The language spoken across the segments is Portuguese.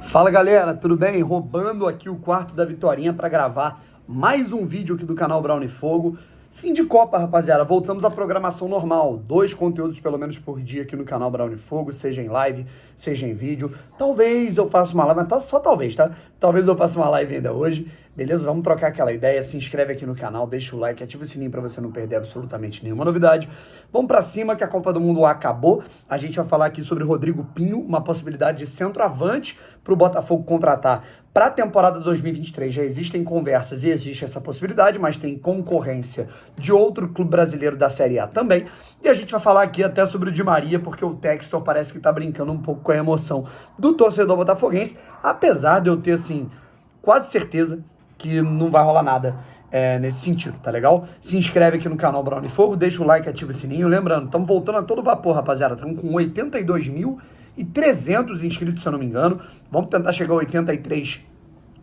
Fala galera, tudo bem? Roubando aqui o quarto da Vitorinha para gravar mais um vídeo aqui do canal Brown e Fogo. Fim de Copa, rapaziada, voltamos à programação normal, 2 conteúdos pelo menos por dia aqui no canal Brown e Fogo, seja em live, seja em vídeo. Talvez eu faça uma live, mas só talvez, tá? Talvez eu faça uma live ainda hoje, beleza? Vamos trocar aquela ideia, se inscreve aqui no canal, deixa o like, ativa o sininho pra você não perder absolutamente nenhuma novidade. Vamos pra cima que a Copa do Mundo acabou, a gente vai falar aqui sobre Rodrigo Pinho, uma possibilidade de centroavante pro Botafogo contratar para a temporada 2023. Já existem conversas e existe essa possibilidade, mas tem concorrência de outro clube brasileiro da Série A também. E a gente vai falar aqui até sobre o Di Maria, porque o Textor parece que tá brincando um pouco com a emoção do torcedor botafoguense, apesar de eu ter, assim, quase certeza que não vai rolar nada nesse sentido, tá legal? Se inscreve aqui no canal Brown e Fogo, deixa o like, ativa o sininho. Lembrando, estamos voltando a todo vapor, rapaziada. Estamos com 82.300 inscritos, se eu não me engano. Vamos tentar chegar a 83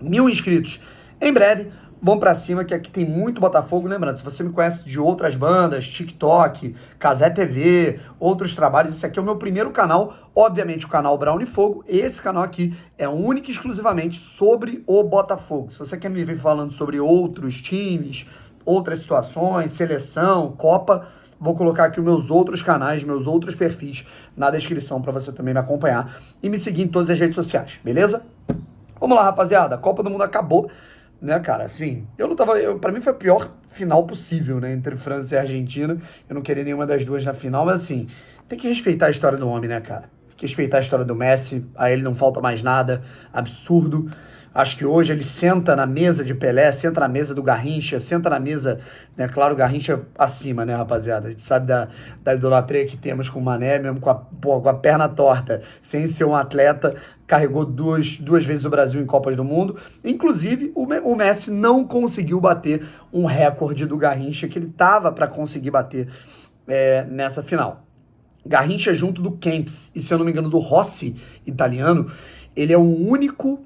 mil inscritos em breve. Vamos pra cima, que aqui tem muito Botafogo. Lembrando, se você me conhece de outras bandas, TikTok, Casé TV, outros trabalhos, esse aqui é o meu primeiro canal, obviamente o canal Brown e Fogo. Esse canal aqui é único e exclusivamente sobre o Botafogo. Se você quer me ver falando sobre outros times, outras situações, seleção, Copa, vou colocar aqui os meus outros canais, meus outros perfis na descrição para você também me acompanhar e me seguir em todas as redes sociais, beleza? Vamos lá, rapaziada, a Copa do Mundo acabou, né, cara? Assim, pra mim foi a pior final possível, né, entre França e Argentina. Eu não queria nenhuma das duas na final, mas assim, tem que respeitar a história do homem, né, cara? Tem que respeitar a história do Messi, a ele não falta mais nada, absurdo. Acho que hoje ele senta na mesa de Pelé, senta na mesa do Garrincha, senta na mesa, né, claro, o Garrincha acima, né, rapaziada? A gente sabe da idolatria que temos com o Mané, mesmo com a perna torta, sem ser um atleta, carregou duas vezes o Brasil em Copas do Mundo. Inclusive, o Messi não conseguiu bater um recorde do Garrincha que ele tava para conseguir bater nessa final. Garrincha junto do Kempis e, se eu não me engano, do Rossi, italiano, ele é o único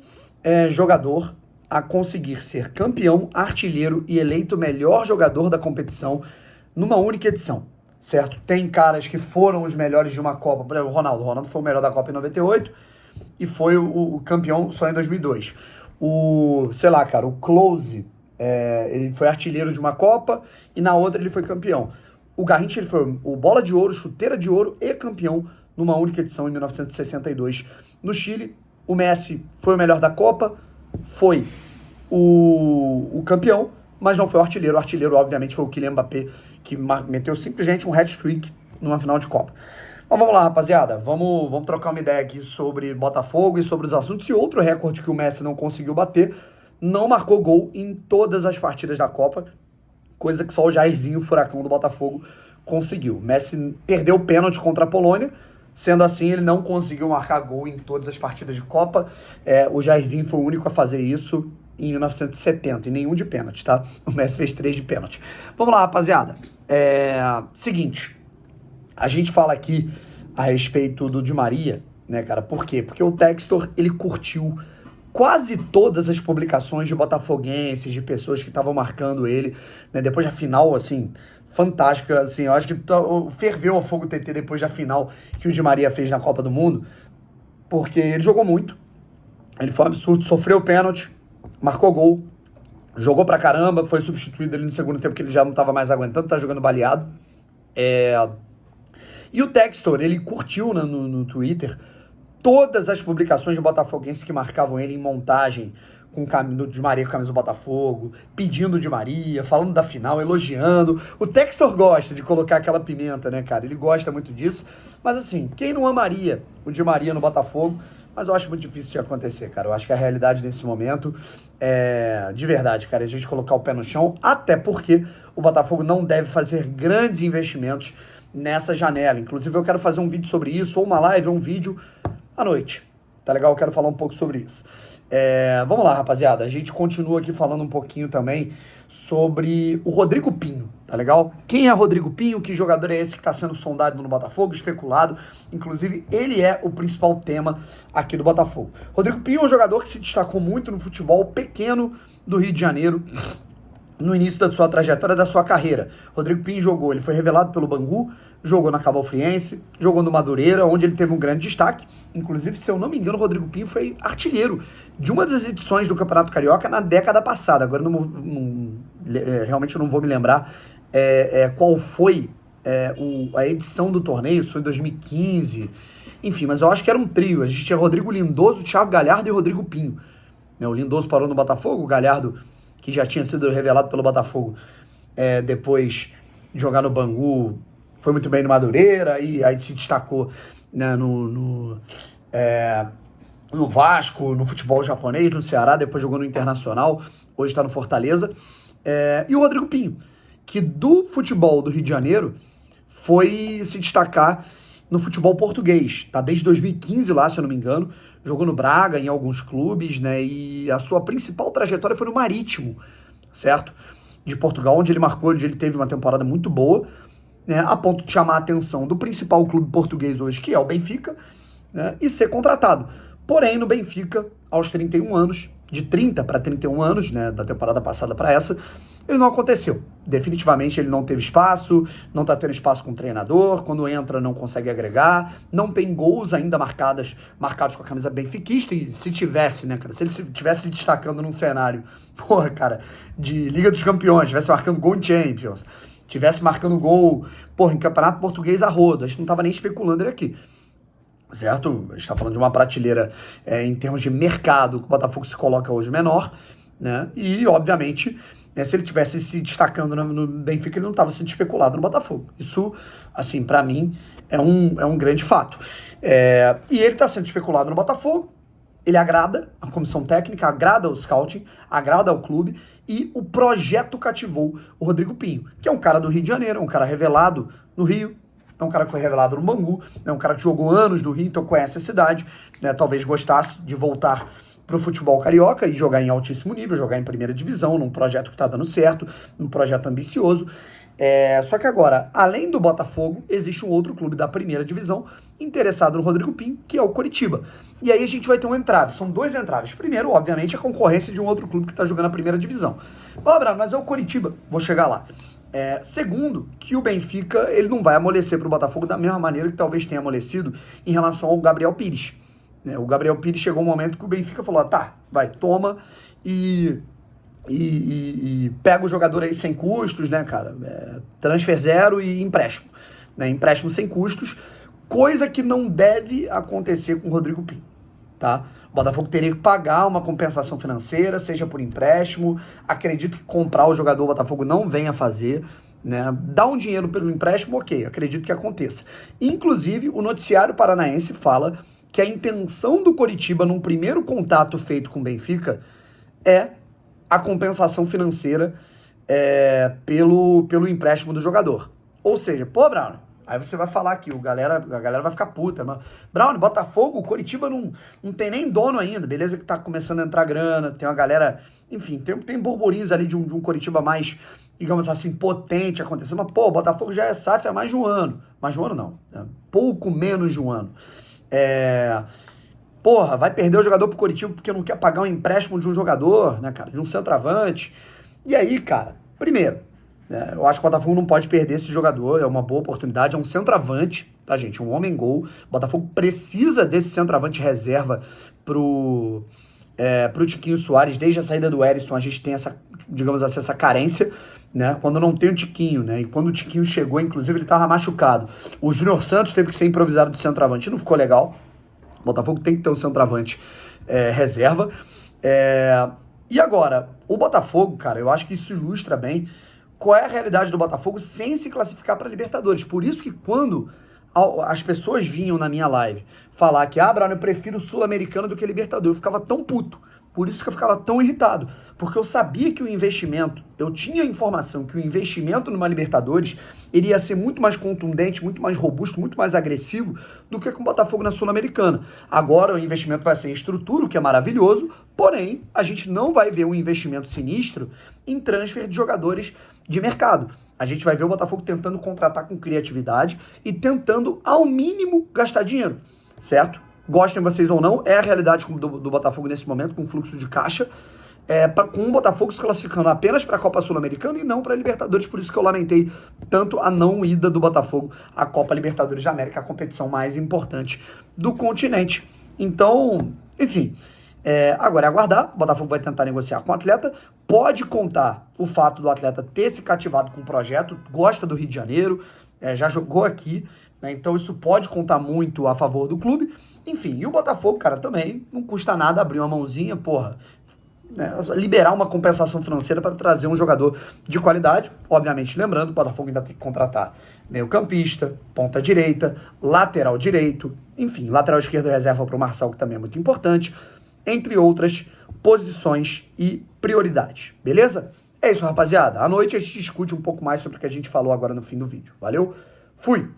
jogador a conseguir ser campeão, artilheiro e eleito melhor jogador da competição numa única edição, certo? Tem caras que foram os melhores de uma Copa, por exemplo, o Ronaldo foi o melhor da Copa em 98 e foi o campeão só em 2002. Sei lá, cara, o Klose, ele foi artilheiro de uma Copa e na outra ele foi campeão. O Garrincha, ele foi o bola de ouro, chuteira de ouro e campeão numa única edição em 1962 no Chile. O Messi foi o melhor da Copa, foi o campeão, mas não foi o artilheiro. O artilheiro, obviamente, foi o Kylian Mbappé, que meteu simplesmente um hat-trick numa final de Copa. Mas vamos lá, rapaziada. Vamos trocar uma ideia aqui sobre Botafogo e sobre os assuntos. E outro recorde que o Messi não conseguiu bater, não marcou gol em todas as partidas da Copa, coisa que só o Jairzinho, o furacão do Botafogo, conseguiu. O Messi perdeu o pênalti contra a Polônia. Sendo assim, ele não conseguiu marcar gol em todas as partidas de Copa. O Jairzinho foi o único a fazer isso em 1970, e nenhum de pênalti, tá? O Messi fez 3 de pênalti. Vamos lá, rapaziada. Seguinte, a gente fala aqui a respeito do Di Maria, né, cara? Por quê? Porque o Textor, ele curtiu quase todas as publicações de botafoguenses, de pessoas que estavam marcando ele, né? Depois da final, assim, fantástica, assim, eu acho que ferveu o fogo TT depois da final que o Di Maria fez na Copa do Mundo, porque ele jogou muito, ele foi um absurdo, sofreu pênalti, marcou gol, jogou pra caramba, foi substituído ali no segundo tempo, que ele já não tava mais aguentando, tá jogando baleado. E o Textor, ele curtiu, né, no Twitter todas as publicações de botafoguenses que marcavam ele em montagem, com o Di Maria com a camisa do Botafogo, pedindo o Di Maria, falando da final, elogiando. O Textor gosta de colocar aquela pimenta, né, cara? Ele gosta muito disso. Mas assim, quem não amaria o Di Maria no Botafogo? Mas eu acho muito difícil de acontecer, cara. Eu acho que a realidade nesse momento de verdade, cara, é a gente colocar o pé no chão, até porque o Botafogo não deve fazer grandes investimentos nessa janela. Inclusive, eu quero fazer um vídeo sobre isso, ou uma live, ou um vídeo à noite. Tá legal? Eu quero falar um pouco sobre isso. Vamos lá, rapaziada. A gente continua aqui falando um pouquinho também sobre o Rodrigo Pinho, tá legal? Quem é Rodrigo Pinho? Que jogador é esse que está sendo sondado no Botafogo, especulado? Inclusive, ele é o principal tema aqui do Botafogo. Rodrigo Pinho é um jogador que se destacou muito no futebol pequeno do Rio de Janeiro, no início da sua trajetória, da sua carreira. Rodrigo Pinho jogou, ele foi revelado pelo Bangu, jogou na Cabal Friense, jogou no Madureira, onde ele teve um grande destaque. Inclusive, se eu não me engano, o Rodrigo Pinho foi artilheiro de uma das edições do Campeonato Carioca na década passada. Agora, realmente eu não vou me lembrar qual foi a edição do torneio, isso foi em 2015, enfim, mas eu acho que era um trio. A gente tinha Rodrigo Lindoso, Thiago Galhardo e Rodrigo Pinho. O Lindoso parou no Botafogo, o Galhardo, que já tinha sido revelado pelo Botafogo, depois de jogar no Bangu, foi muito bem no Madureira, e aí se destacou, né, no Vasco, no futebol japonês, no Ceará, depois jogou no Internacional, hoje está no Fortaleza. E o Rodrigo Pinho, que do futebol do Rio de Janeiro foi se destacar no futebol português, tá desde 2015 lá, se eu não me engano, jogou no Braga, em alguns clubes, né, e a sua principal trajetória foi no Marítimo, certo? De Portugal, onde ele teve uma temporada muito boa, né, a ponto de chamar a atenção do principal clube português hoje, que é o Benfica, né, e ser contratado. Porém, no Benfica, aos 31 anos, de 30 para 31 anos, né, da temporada passada para essa, ele não aconteceu. Definitivamente ele não teve espaço, não está tendo espaço com o treinador, quando entra não consegue agregar, não tem gols ainda marcados com a camisa benfiquista, e se tivesse, né, cara, se ele estivesse se destacando num cenário, porra, cara, de Liga dos Campeões, estivesse marcando gol em Champions, estivesse marcando gol, porra, em Campeonato Português a rodo, a gente não estava nem especulando ele aqui. Certo? A gente está falando de uma prateleira em termos de mercado que o Botafogo se coloca hoje menor, né? E, obviamente, né, se ele tivesse se destacando no Benfica, ele não estava sendo especulado no Botafogo. Isso, assim, para mim, é um grande fato. E ele está sendo especulado no Botafogo, ele agrada a comissão técnica, agrada o scouting, agrada ao clube, e o projeto cativou o Rodrigo Pinho, que é um cara do Rio de Janeiro, um cara revelado no Rio, é um cara que foi revelado no Bangu, é um cara que jogou anos no Rio, então conhece a cidade, né? Talvez gostasse de voltar para o futebol carioca e jogar em altíssimo nível, jogar em primeira divisão, num projeto que está dando certo, num projeto ambicioso. Só que agora, além do Botafogo, existe um outro clube da primeira divisão interessado no Rodrigo Pinho, que é o Coritiba. E aí a gente vai ter um entrave, são dois entraves. Primeiro, obviamente, a concorrência de um outro clube que está jogando a primeira divisão. Bravo, mas é o Coritiba, vou chegar lá. Segundo, que o Benfica ele não vai amolecer para o Botafogo da mesma maneira que talvez tenha amolecido em relação ao Gabriel Pires. O Gabriel Pires chegou um momento que o Benfica falou, tá, vai, toma e pega o jogador aí sem custos, né, cara? Transfer zero e empréstimo. Né? Empréstimo sem custos, coisa que não deve acontecer com o Rodrigo Pinho, tá? O Botafogo teria que pagar uma compensação financeira, seja por empréstimo. Acredito que comprar o jogador o Botafogo não venha fazer, né? Dar um dinheiro pelo empréstimo, ok, acredito que aconteça. Inclusive, o noticiário paranaense fala que a intenção do Coritiba, num primeiro contato feito com o Benfica, é a compensação financeira pelo empréstimo do jogador. Ou seja, pô, Brown, aí você vai falar aqui, a galera vai ficar puta, mas Brown, Botafogo, o Coritiba não tem nem dono ainda, beleza que tá começando a entrar grana, tem uma galera, enfim, tem burburinhos ali de um Coritiba mais, digamos assim, potente acontecendo, mas pô, o Botafogo já é SAF há mais de um ano não, pouco menos de um ano. Porra, vai perder o jogador pro Coritiba porque não quer pagar um empréstimo de um jogador, né, cara, de um centroavante. E aí, cara, primeiro, né, eu acho que o Botafogo não pode perder esse jogador, é uma boa oportunidade, é um centroavante, tá, gente, um homem-gol. O Botafogo precisa desse centroavante reserva pro Tiquinho Soares. Desde a saída do Erisson, a gente tem essa, digamos assim, essa carência, né, quando não tem o Tiquinho, né, e quando o Tiquinho chegou, inclusive, ele tava machucado. O Júnior Santos teve que ser improvisado de centroavante, não ficou legal. O Botafogo tem que ter um centroavante reserva. E agora, o Botafogo, cara, eu acho que isso ilustra bem qual é a realidade do Botafogo sem se classificar para Libertadores. Por isso que quando as pessoas vinham na minha live falar que, Bruno, eu prefiro Sul-Americano do que Libertadores, eu ficava tão puto. Por isso que eu ficava tão irritado. Porque eu sabia que o investimento, eu tinha a informação que o investimento numa Libertadores iria ser muito mais contundente, muito mais robusto, muito mais agressivo do que com o Botafogo na Sul-Americana. Agora o investimento vai ser em estrutura, o que é maravilhoso, porém a gente não vai ver um investimento sinistro em transfer de jogadores de mercado. A gente vai ver o Botafogo tentando contratar com criatividade e tentando, ao mínimo, gastar dinheiro, certo? Gostem vocês ou não, é a realidade do Botafogo nesse momento, com fluxo de caixa. com o Botafogo se classificando apenas para a Copa Sul-Americana e não para a Libertadores, por isso que eu lamentei tanto a não ida do Botafogo à Copa Libertadores da América, a competição mais importante do continente. Então, enfim, agora é aguardar, o Botafogo vai tentar negociar com o atleta, pode contar o fato do atleta ter se cativado com o projeto, gosta do Rio de Janeiro, já jogou aqui, né? Então isso pode contar muito a favor do clube. Enfim, e o Botafogo, cara, também não custa nada abrir uma mãozinha, porra, né? Liberar uma compensação financeira para trazer um jogador de qualidade. Obviamente, lembrando, o Botafogo ainda tem que contratar meio-campista, ponta direita, lateral direito, enfim, lateral esquerdo reserva para o Marçal, que também é muito importante, entre outras posições e prioridades, beleza? É isso, rapaziada. À noite a gente discute um pouco mais sobre o que a gente falou agora no fim do vídeo. Valeu? Fui!